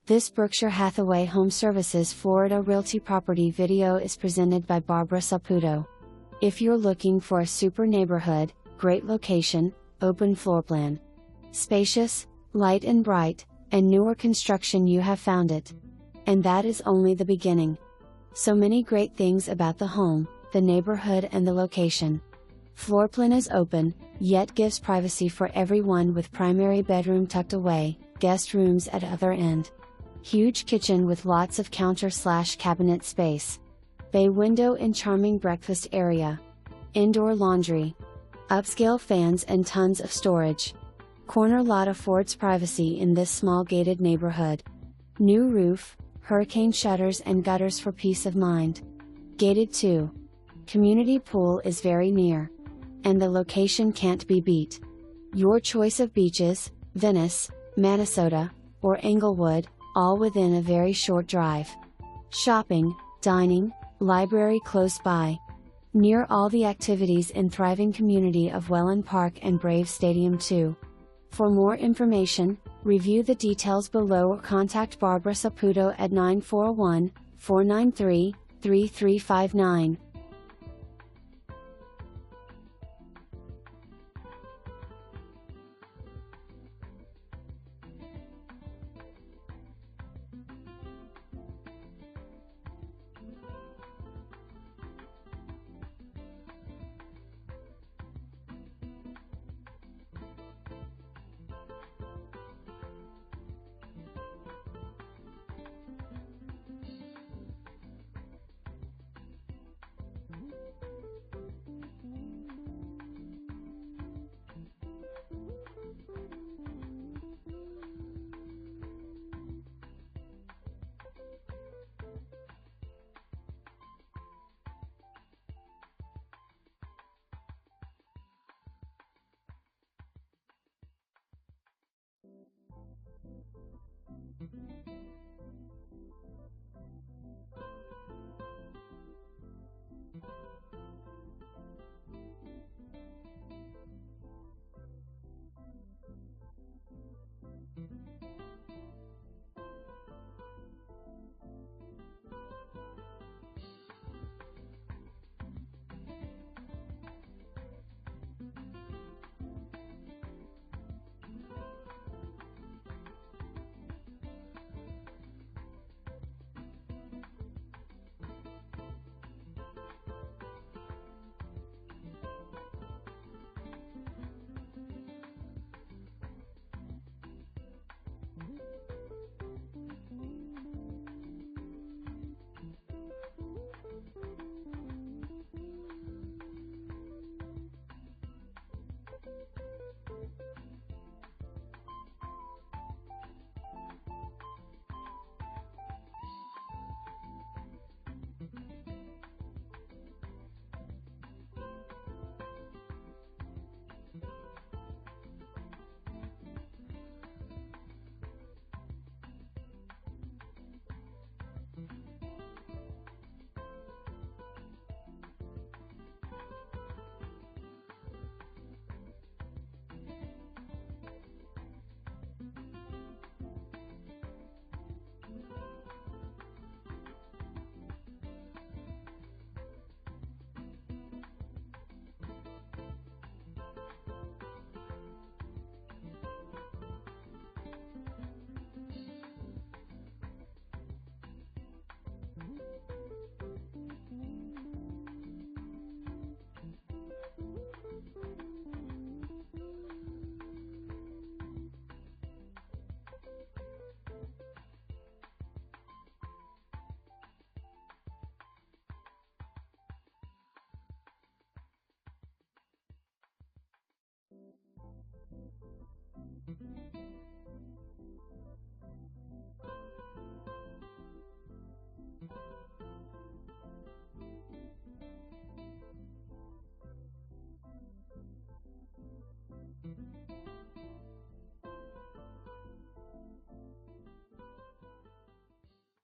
This Berkshire Hathaway HomeServices Florida Realty property video is presented by Barbara Saputo. If you're looking for a super neighborhood, great location, open floor plan, spacious, light and bright, and newer construction, you have found it. And that is only the beginning. So many great things about the home, the neighborhood and the location. Floor plan is open, yet gives privacy for everyone with primary bedroom tucked away, guest rooms at other end. Huge kitchen with lots of counter/cabinet space. Bay window and charming breakfast area. Indoor laundry. Upscale fans and tons of storage. Corner lot affords privacy in this small gated neighborhood. New roof, hurricane shutters and gutters for peace of mind. Gated too. Community pool is very near. And the location can't be beat. Your choice of beaches, Venice, Manasota, or Englewood, all within a very short drive. Shopping, dining, library close by. Near all the activities in thriving community of Wellen Park and Braves Stadium too. For more information, review the details below or contact Barbara Saputo at 941-493-3359.